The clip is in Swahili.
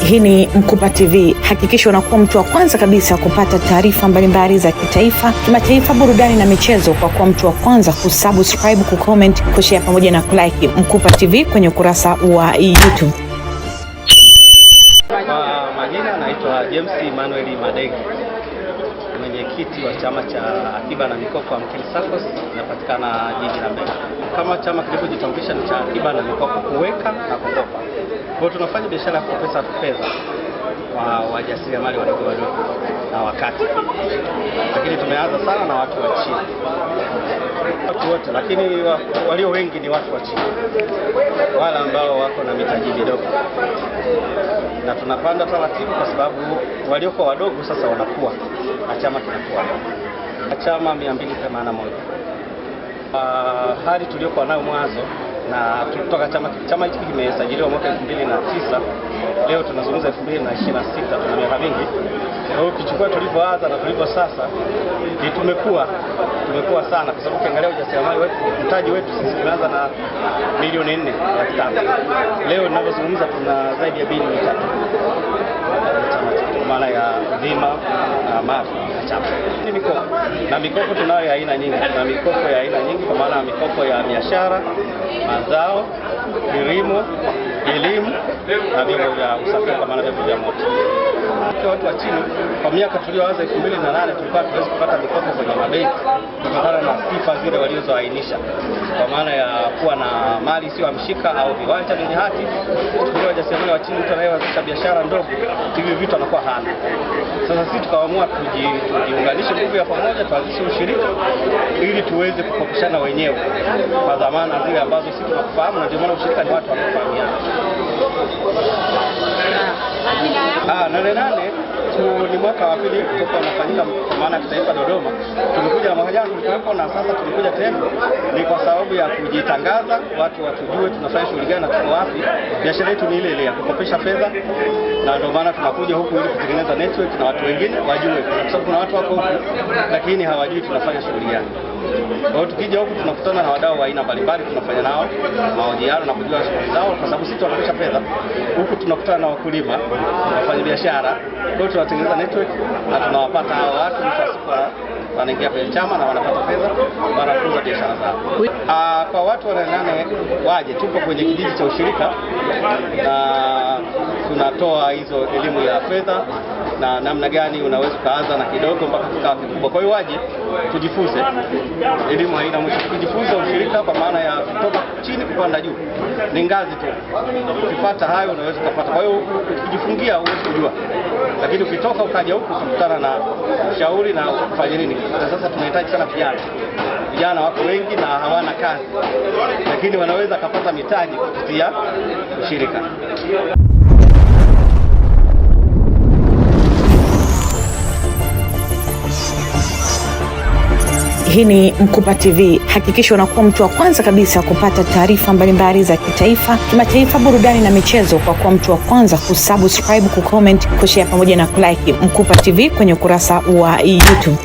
Hii ni Mkupa TV. Hakikisha unakuwa mtu wa kwanza kabisa kupata taarifa mbalimbali za kitaifa, kimataifa, burudani na michezo kwa kuwa mtu wa kwanza kusubscribe, kucomment, kushare pamoja na kulike Mkupa TV kwenye ukurasa wa YouTube. Kwa majina naitwa James Emmanuel Madege, mwenyekiti wa chama cha akiba na mikopo Amkeni SACCOS, inapatikana jiji la Mbeya. Kama chama kilivyojitambulisha ni cha akiba na mikopo, kuweka na kukopa. Kwa tunafanya biashara ya kupesa fedha kwa wajasiriamali wadogo na wakati. Lakini tumeanza sana na watu wa chini. Watu wote, lakini walio wengi ni watu wa chini. Wale ambao wako na mitaji midogo. Na tunapanda taratibu kwa sababu walioko wadogo sasa wanakuwa na chama kinakuwa. Chama 281. Hali tuliokuwa nayo mwanzo na tulitoka chama hiki kimesajiliwa mwaka 2009. Leo tunazungumza 2026, tuna miaka mingi. Kwa hiyo kichukua tulivyoanza na tulivyo sasa, tumekuwa sana, kwa sababu ukiangalia ujasiriamali wetu, mtaji wetu sisi tumeanza na milioni 4.5. Leo ninapozungumza tuna zaidi ya bilioni 3. Maana ya bima na mali na chama. Ni mikopo. Na mikopo tunayo ya aina nyingi. Tuna mikopo ya aina nyingi, kwa maana ya mikopo ya biashara, mazao, kilimo, elimu na vyombo vya usafiri, kwa maana vyombo vya moto. Kwa watu wa chini, kwa miaka tulioanza 2008 tulikuwa tunaweza kupata mikopo kwenye mabenki kutokana na sifa zile walizoainisha, kwa maana ya kuwa na mali sio hamshika au viwanja vyenye hati. Kwa wajasiriamali wa chini, mtu anayeanzisha biashara ndogo, hivi vitu anakuwa hana. Sasa sisi tukaamua tujiunganishe nguvu ya pamoja, tuanzishe ushirika ili tuweze kukopeshana wenyewe kwa dhamana zile ambazo sisi tunafahamu, na ndio maana ushirika ni watu wanaofahamiana. Nane ni mwaka wa pili kutoka unafanyika maana kitaifa Dodoma. Tumekuja mwaka jana tulikuwepo, na sasa tumekuja tena. Ni kwa sababu ya kujitangaza, watu watujue tunafanya shughuli gani na tuko wapi. Biashara yetu ni ile ile ya kukopesha fedha, na ndio maana tunakuja huku ili kutengeneza network na watu wengine wajue, kwa sababu kuna watu wako huku lakini hawajui tunafanya shughuli gani. Kwa hiyo tukija huku tunakutana na wadau wa aina mbalimbali, tunafanya nao mahojiano na kujua shughuli zao, kwa sababu sisi tunakopesha fedha. Huku tunakutana na wakulima, wafanya biashara. Kwa hiyo tunatengeneza network na tunawapata hao watu, wanaingia kwenye chama na wanapata fedha, wanakuza biashara zao. Kwa watu wa Nane waje, tupo kwenye kijiji cha ushirika na tunatoa hizo elimu ya fedha na namna gani unaweza kuanza na kidogo mpaka kikawa kikubwa. Kwa hiyo waje tujifunze, elimu haina mwisho. Tujifunze ushirika kwa maana ya kutoka chini kupanda juu, ni ngazi tu. Ukipata hayo unaweza kupata. Kwa hiyo ukijifungia huwezi kujua, lakini ukitoka ukaja huku kukutana na ushauri na kufanya nini. Sasa tunahitaji sana vijana wako wengi na hawana kazi, lakini wanaweza kupata mitaji kupitia ushirika. Hii ni Mkupa TV. Hakikisha unakuwa mtu wa kwanza kabisa kupata taarifa mbalimbali za kitaifa, kimataifa, burudani na michezo kwa kuwa mtu wa kwanza kusubscribe, kucomment, kushare pamoja na kulike Mkupa TV kwenye ukurasa wa YouTube.